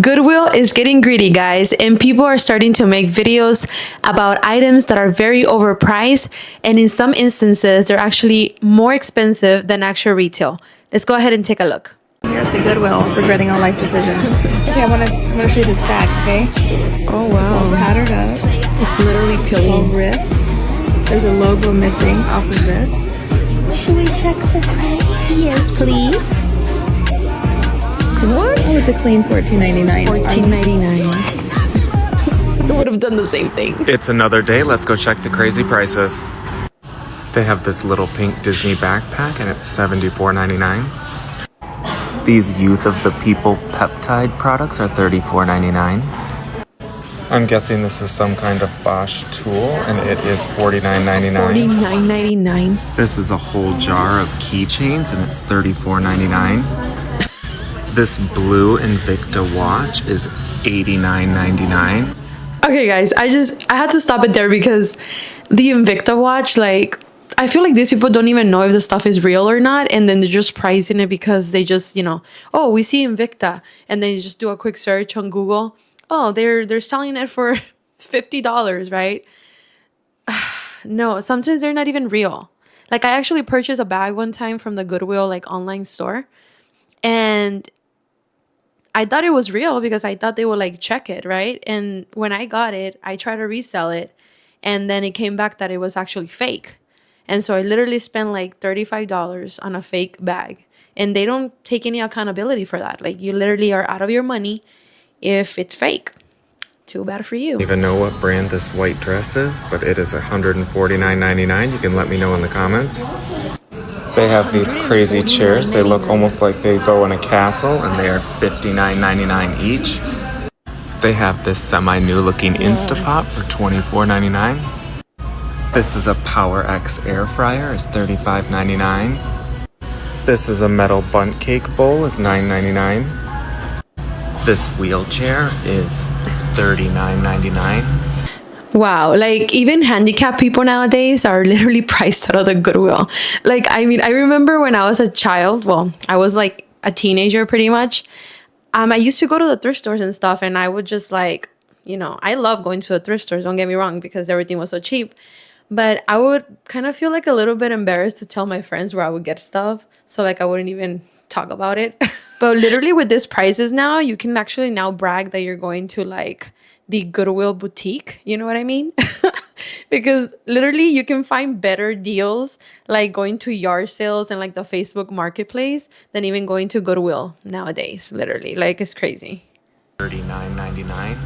Goodwill is getting greedy, guys, and people are starting to make videos about items that are very overpriced, and in some instances, they're actually more expensive than actual retail. Let's go ahead and take a look. Here at the Goodwill, regretting our life decisions. Okay, I'm gonna show you this bag, okay? Oh, wow. It's all tattered up. It's literally It's all peeling. ripped. There's a logo missing off of this. Should we check the price? Yes, please. What? Oh, it's a clean $14.99. $14.99. I would have done the same thing. It's another day. Let's go check the crazy prices. They have this little pink Disney backpack and it's $74.99. These Youth of the People peptide products are $34.99. I'm guessing this is some kind of Bosch tool and it is $49.99. $49.99. This is a whole jar of keychains and it's $34.99. This blue Invicta watch is $89.99. Okay, guys, I had to stop it there because the Invicta watch, like, I feel like these people don't even know if the stuff is real or not, and then they're just pricing it because they just, oh, we see Invicta, and then you just do a quick search on Google. Oh, they're selling it for $50, right? No, sometimes they're not even real. Like, I actually purchased a bag one time from the Goodwill, like, online store, and I thought it was real because I thought they would like check it, right? And when I got it, I tried to resell it, and then it came back that it was actually fake. And so I literally spent like $35 on a fake bag, and they don't take any accountability for that. Like, you literally are out of your money if it's fake. Too bad for you. I don't even know what brand this white dress is, but it is $149.99. You can let me know in the comments. They have these crazy chairs. They look almost like they go in a castle, and they are $59.99 each. They have this semi-new looking Instapot for $24.99. This is a Power X air fryer. It's $35.99. This is a metal bundt cake bowl. It's $9.99. This wheelchair is $39.99. Wow, like even handicapped people nowadays are literally priced out of the Goodwill. Like, I mean, I remember when I was a child, well, I was like a teenager pretty much. I used to go to the thrift stores and stuff, and I would just like, I love going to the thrift stores, don't get me wrong, because everything was so cheap. But I would kind of feel like a little bit embarrassed to tell my friends where I would get stuff. So like I wouldn't even talk about it. But literally with these prices now, you can actually now brag that you're going to like the Goodwill boutique, you know what I mean? Because literally you can find better deals like going to yard sales and like the Facebook marketplace than even going to Goodwill nowadays, literally. Like, it's crazy. $39.99.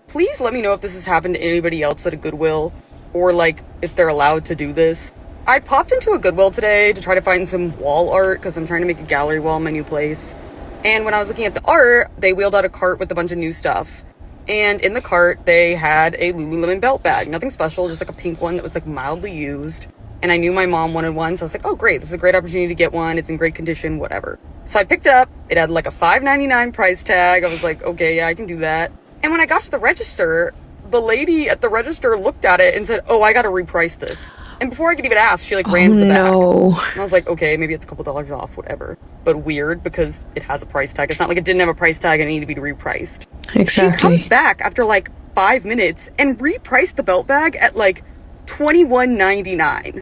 Please let me know if this has happened to anybody else at a Goodwill, or like if they're allowed to do this. I popped into a Goodwill today to try to find some wall art because I'm trying to make a gallery wall in my new place. And when I was looking at the art, they wheeled out a cart with a bunch of new stuff. And in the cart, they had a Lululemon belt bag. Nothing special, just like a pink one that was like mildly used. And I knew my mom wanted one, so I was like, oh great, this is a great opportunity to get one. It's in great condition, whatever. So I picked it up. It had like a $5.99 price tag. I was like, okay, yeah, I can do that. And when I got to the register, the lady at the register looked at it and said, oh, I gotta reprice this. And before I could even ask, she like ran to the back. And I was like, okay, maybe it's a couple dollars off, whatever. But weird, because it has a price tag. It's not like it didn't have a price tag and it needed to be repriced. Exactly. She comes back after like 5 minutes and repriced the belt bag at like $21.99.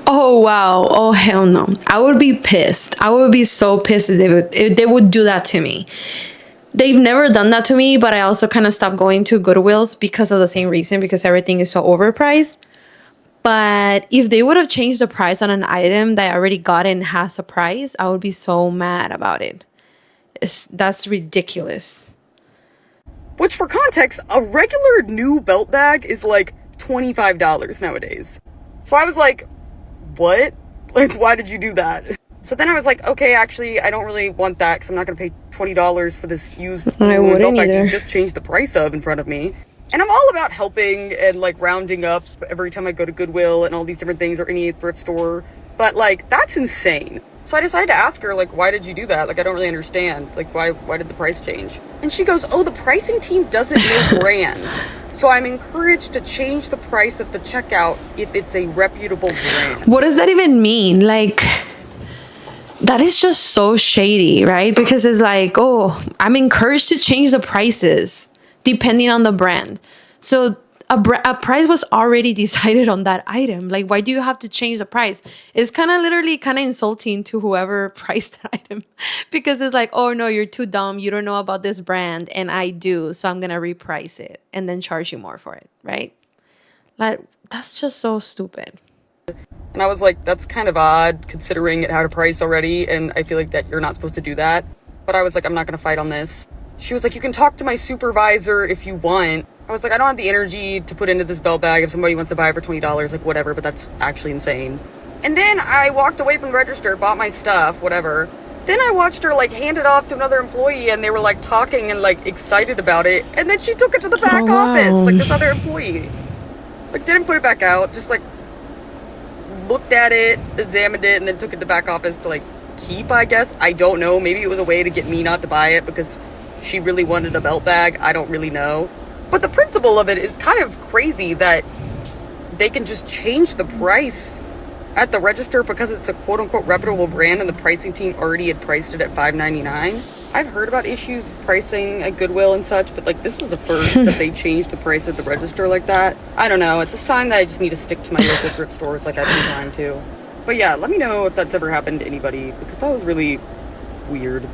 Oh, wow. Oh, hell no. I would be pissed. I would be so pissed if they would do that to me. They've never done that to me, but I also kind of stopped going to Goodwills because of the same reason, because everything is so overpriced. But if they would have changed the price on an item that I already got and has a price, I would be so mad about it. That's ridiculous. Which, for context, a regular new belt bag is like $25 nowadays. So I was like, what? Like, why did you do that? So then I was like, okay, actually, I don't really want that because I'm not going to pay $20 for this used belt bag you just changed the price of in front of me. And I'm all about helping and like rounding up every time I go to Goodwill and all these different things, or any thrift store. But like, that's insane. So I decided to ask her, like, why did you do that? Like, I don't really understand. Like, why did the price change? And she goes, oh, the pricing team doesn't know brands. So I'm encouraged to change the price at the checkout if it's a reputable brand. What does that even mean? Like, That is just so shady, right? Because it's like, oh, I'm encouraged to change the prices depending on the brand. So a price was already decided on that item. Like, why do you have to change the price? It's kind of literally kind of insulting to whoever priced that item, because it's like, oh no, you're too dumb. You don't know about this brand, and I do. So I'm going to reprice it and then charge you more for it, right? Like, that's just so stupid. And I was like, that's kind of odd considering it had a price already, and I feel like that you're not supposed to do that. But I was like, I'm not gonna fight on this. She was like, you can talk to my supervisor if you want. I was like, I don't have the energy to put into this belt bag. If somebody wants to buy it for $20, like whatever, but that's actually insane. And then I walked away from the register, bought my stuff, whatever. Then I watched her like hand it off to another employee, and they were like talking and like excited about it. And then she took it to the back office, like this other employee. Like didn't put it back out, just like looked at it, examined it, and then took it to back office to like keep, I guess. I don't know. Maybe it was a way to get me not to buy it because she really wanted a belt bag. I don't really know. But the principle of it is kind of crazy that they can just change the price at the register because it's a quote-unquote reputable brand and the pricing team already had priced it at $5.99. I've heard about issues with pricing at Goodwill and such, but like this was the first that they changed the price at the register like that. I don't know. It's a sign that I just need to stick to my local thrift stores like I've been trying to. But yeah, let me know if that's ever happened to anybody, because that was really weird.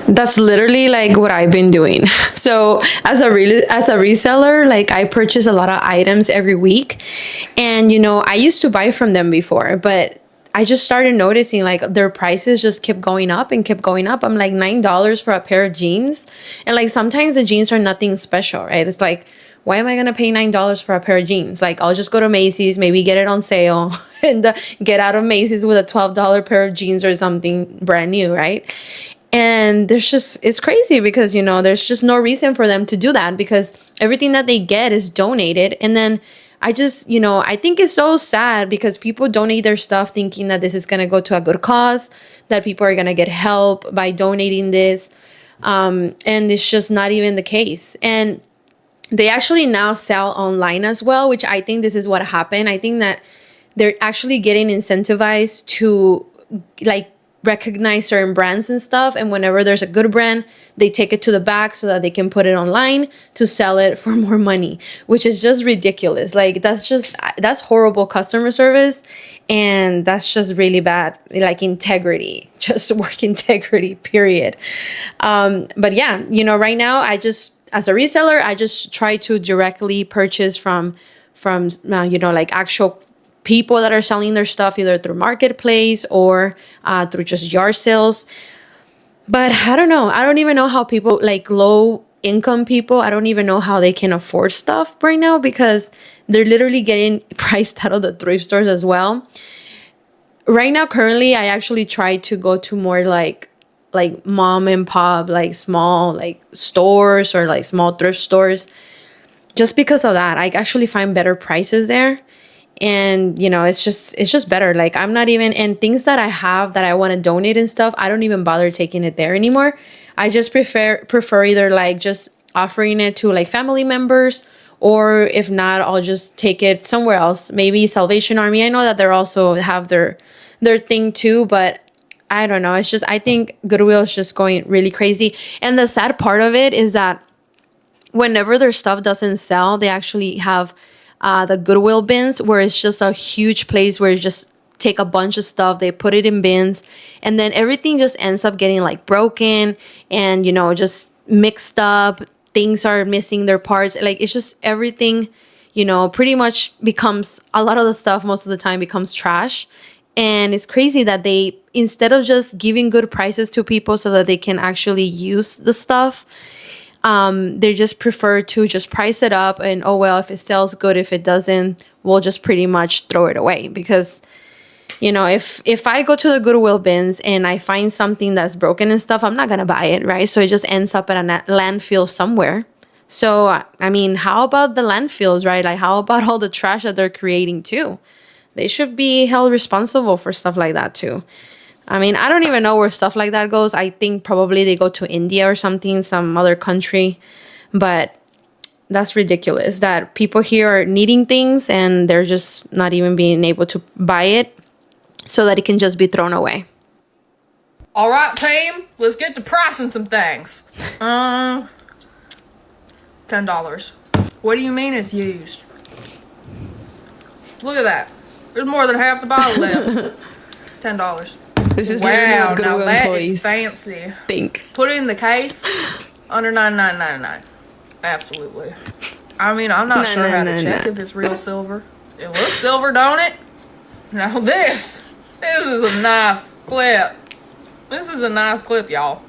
That's literally like what I've been doing. So as a reseller, like I purchase a lot of items every week, and you know, I used to buy from them before, but I just started noticing like their prices just kept going up and kept going up. I'm like $9 for a pair of jeans, and like sometimes the jeans are nothing special, right? It's like, why am I gonna pay $9 for a pair of jeans? Like I'll just go to Macy's, maybe get it on sale, and get out of Macy's with a $12 pair of jeans or something brand new, right? And it's crazy because, you know, there's just no reason for them to do that, because everything that they get is donated. And then I just, you know, I think it's so sad because people donate their stuff thinking that this is going to go to a good cause, that people are going to get help by donating this. And it's just not even the case. And they actually now sell online as well, which I think this is what happened. I think that they're actually getting incentivized to like recognize certain brands and stuff, and whenever there's a good brand, they take it to the back so that they can put it online to sell it for more money, which is just ridiculous. Like that's horrible customer service, and that's just really bad, like integrity, just work integrity, period. But yeah, you know, right now as a reseller, I just try to directly purchase from you know, like actual people that are selling their stuff either through marketplace or through just yard sales. But I don't know. I don't even know how people, like low income people, I don't even know how they can afford stuff right now, because they're literally getting priced out of the thrift stores as well. Right now, currently, I actually try to go to more like mom and pop, like small like stores or like small thrift stores, just because of that. I actually find better prices there. And, you know, it's just better. Like I'm not even, and things that I have that I want to donate and stuff, I don't even bother taking it there anymore. I just prefer either like just offering it to like family members, or if not, I'll just take it somewhere else. Maybe Salvation Army. I know that they're also have their thing too, but I don't know. It's just, I think Goodwill is just going really crazy. And the sad part of it is that whenever their stuff doesn't sell, they actually have the Goodwill bins, where it's just a huge place where you just take a bunch of stuff, they put it in bins, and then everything just ends up getting like broken and, you know, just mixed up. Things are missing their parts. Like it's just everything, you know, pretty much becomes, a lot of the stuff most of the time becomes trash. And it's crazy that they, instead of just giving good prices to people so that they can actually use the stuff, they just prefer to just price it up and, oh, well, if it sells good, if it doesn't, we'll just pretty much throw it away. Because, you know, if I go to the Goodwill bins and I find something that's broken and stuff, I'm not going to buy it, right? So it just ends up at a landfill somewhere. So, I mean, how about the landfills, right? Like, how about all the trash that they're creating too? They should be held responsible for stuff like that too. I mean, I don't even know where stuff like that goes. I think probably they go to India or something, some other country. But that's ridiculous that people here are needing things and they're just not even being able to buy it so that it can just be thrown away. All right, team, let's get to pricing some things. $10. What do you mean it's used? Look at that. There's more than half the bottle left. $10. This is literally Wow, what now Goodwill that is employees fancy. think. Put it in the case, under $99.99. Absolutely. I mean, I'm not sure how to check if it's real silver. It looks silver, don't it? Now this is a nice clip. This is a nice clip, y'all.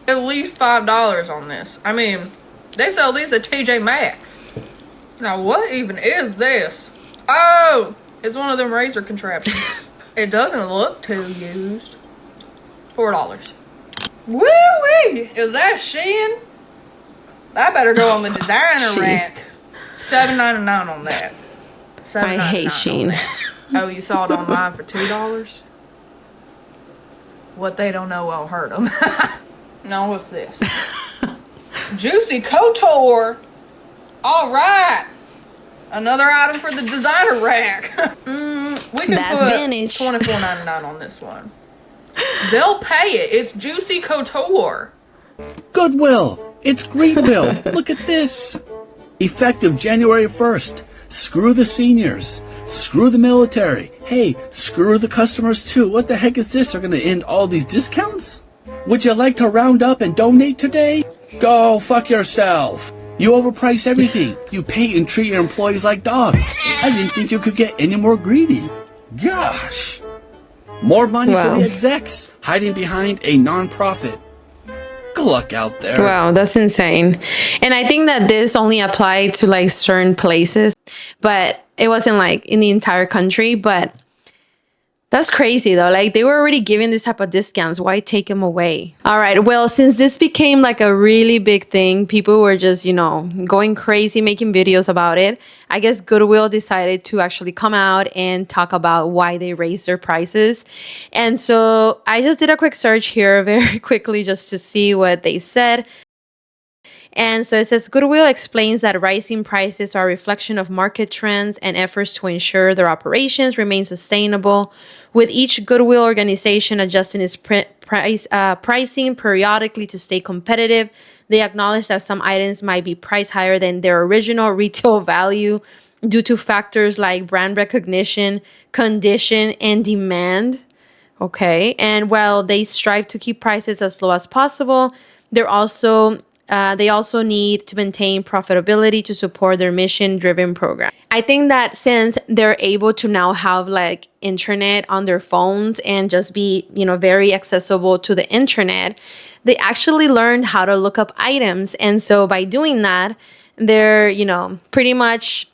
At least $5 on this. I mean, they sell these at TJ Maxx. Now, what even is this? Oh, it's one of them razor contraptions. It doesn't look too used. $4. Woo-wee! Is that Shein? That better go on the designer rack. $7.99 on that. I hate Shein. Oh, you saw it online for $2? What they don't know won't hurt them. Now, what's this? Juicy Couture. All right. Another item for the designer rack. We can That's put vintage. $24.99 on this one. They'll pay it. It's Juicy Couture. Goodwill. It's Greenville. Look at this. Effective January 1st. Screw the seniors. Screw the military. Hey, screw the customers too. What the heck is this? They're going to end all these discounts? Would you like to round up and donate today? Go fuck yourself. You overprice everything. You pay and treat your employees like dogs. I didn't think you could get any more greedy. Gosh. More money for the execs, hiding behind a non-profit. Good luck out there. Wow, that's insane. And I think that this only applied to like certain places, but it wasn't like in the entire country. But that's crazy though. Like they were already giving this type of discounts. Why take them away? All right. Well, since this became like a really big thing, people were just, you know, going crazy, making videos about it. I guess Goodwill decided to actually come out and talk about why they raised their prices. And so I just did a quick search here very quickly just to see what they said. And so it says Goodwill explains that rising prices are a reflection of market trends and efforts to ensure their operations remain sustainable, with each Goodwill organization adjusting its pricing periodically to stay competitive. They acknowledge that some items might be priced higher than their original retail value due to factors like brand recognition, condition, and demand. Okay, and while they strive to keep prices as low as possible, they also need to maintain profitability to support their mission-driven program. I think that since they're able to now have like internet on their phones and just be, you know, very accessible to the internet, they actually learned how to look up items. And so by doing that, they're, you know, pretty much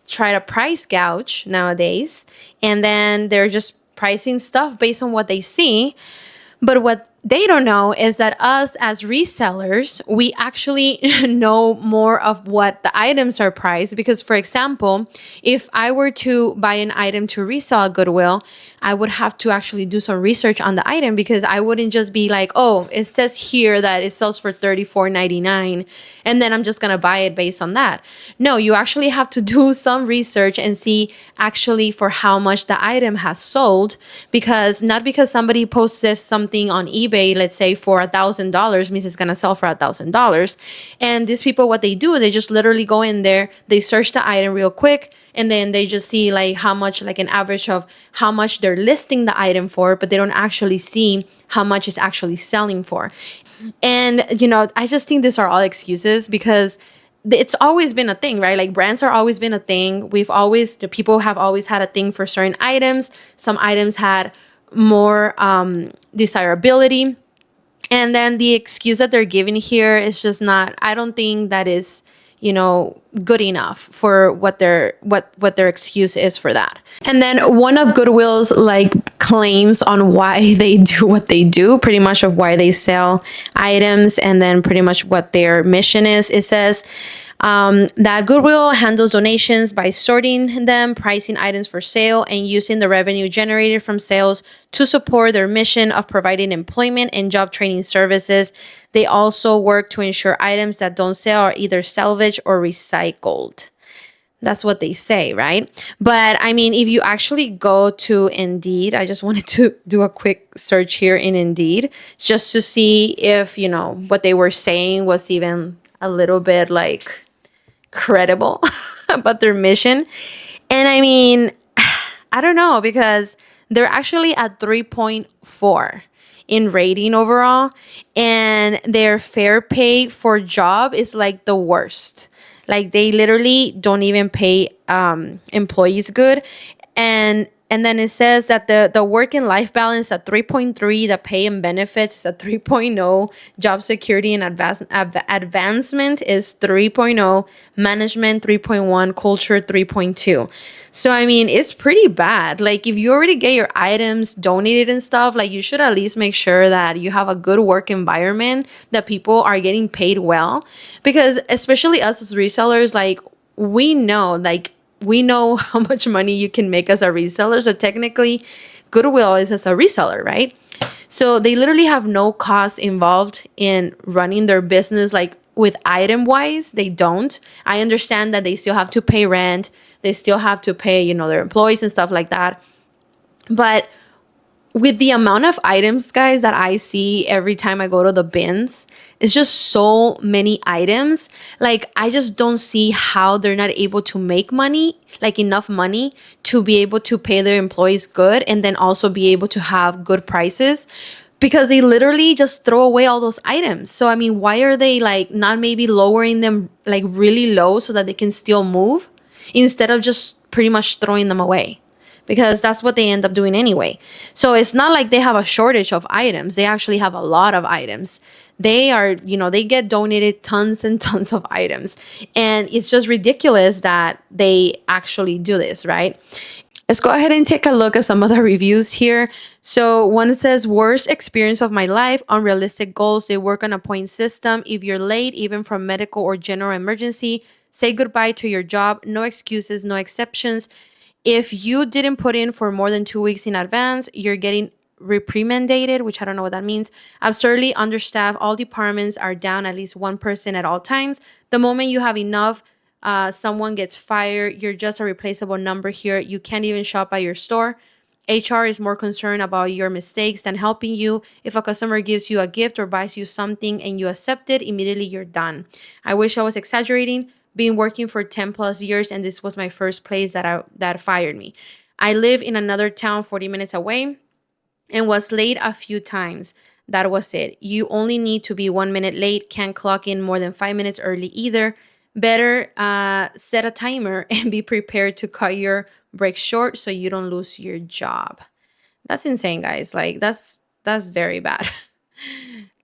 try to price gouge nowadays. And then they're just pricing stuff based on what they see. But what they don't know is that us as resellers, we actually know more of what the items are priced. Because, for example, if I were to buy an item to resell at Goodwill, I would have to actually do some research on the item, because I wouldn't just be like, oh, it says here that it sells for $34.99 and then I'm just going to buy it based on that. No, you actually have to do some research and see actually for how much the item has sold, because not because somebody posted something on eBay, let's say for $1,000, means it's going to sell for $1,000. And these people, what they do, they just literally go in there, they search the item real quick, and then they just see like how much, like an average of how much they're listing the item for, but they don't actually see how much it's actually selling for. And, you know, I just think these are all excuses, because it's always been a thing, right? Like brands are always been a thing. The people have always had a thing for certain items. Some items had more desirability. And then the excuse that they're giving here is just not, I don't think that is, you know, good enough for what their excuse is for that. And then one of Goodwill's like claims on why they do what they do, pretty much of why they sell items, and then pretty much what their mission is. It says that Goodwill handles donations by sorting them, pricing items for sale, and using the revenue generated from sales to support their mission of providing employment and job training services. They also work to ensure items that don't sell are either salvaged or recycled. That's what they say, right? But I mean, if you actually go to Indeed, I just wanted to do a quick search here in Indeed just to see if, you know, what they were saying was even a little bit like credible about their mission. And I mean, I don't know, because they're actually at 3.4 in rating overall, and their fair pay for job is like the worst. Like they literally don't even pay employees good. And then it says that the work and life balance at 3.3, the pay and benefits is at 3.0, job security and advancement is 3.0, management 3.1, culture 3.2. So I mean, it's pretty bad. Like if you already get your items donated and stuff, like you should at least make sure that you have a good work environment, that people are getting paid well, because especially us as resellers, like we know how much money you can make as a reseller. So technically, Goodwill is as a reseller, right? So they literally have no cost involved in running their business, like with item wise, they don't. I understand that they still have to pay rent. They still have to pay, you know, their employees and stuff like that. But with the amount of items, guys, that I see every time I go to the bins, it's just so many items. Like, I just don't see how they're not able to make money, like enough money to be able to pay their employees good and then also be able to have good prices, because they literally just throw away all those items. So, I mean, why are they like not maybe lowering them like really low so that they can still move instead of just pretty much throwing them away? Because that's what they end up doing anyway. So it's not like they have a shortage of items. They actually have a lot of items. They are, you know, they get donated tons and tons of items. And it's just ridiculous that they actually do this, right? Let's go ahead and take a look at some of the reviews here. So one says, worst experience of my life, unrealistic goals. They work on a point system. If you're late, even from medical or general emergency, say goodbye to your job. No excuses, no exceptions. If you didn't put in for more than 2 weeks in advance, you're getting reprimanded, which I don't know what that means. Absurdly understaffed. All departments are down at least one person at all times. The moment you have enough, someone gets fired. You're just a replaceable number here. You can't even shop at your store. HR is more concerned about your mistakes than helping you. If a customer gives you a gift or buys you something and you accept it, immediately you're done. I wish I was exaggerating. Been working for 10 plus years, and this was my first place that fired me. I live in another town 40 minutes away and was late a few times. That was it. You only need to be 1 minute late. Can't clock in more than 5 minutes early either. Better set a timer and be prepared to cut your break short so you don't lose your job. That's insane, guys. Like that's very bad.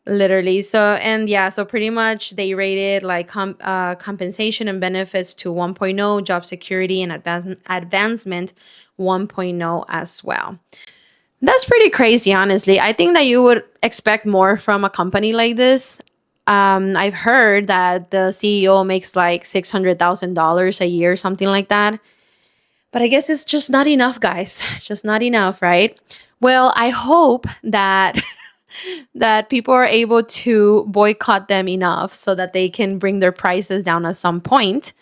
Literally. So, and yeah, so pretty much they rated like compensation and benefits to 1.0, job security and advancement 1.0 as well. That's pretty crazy, honestly. I think that you would expect more from a company like this. I've heard that the CEO makes like $600,000 a year, something like that. But I guess it's just not enough, guys. Just not enough, right? Well, I hope that that people are able to boycott them enough so that they can bring their prices down at some point,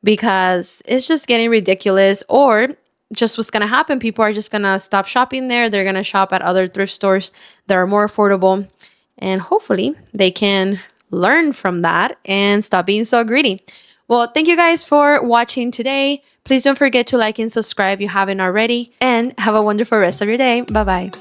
because it's just getting ridiculous. Or just what's going to happen, people are just going to stop shopping there. They're going to shop at other thrift stores that are more affordable, and hopefully they can learn from that and stop being so greedy. Well, thank you guys for watching today. Please don't forget to like and subscribe if you haven't already, and have a wonderful rest of your day. Bye-bye.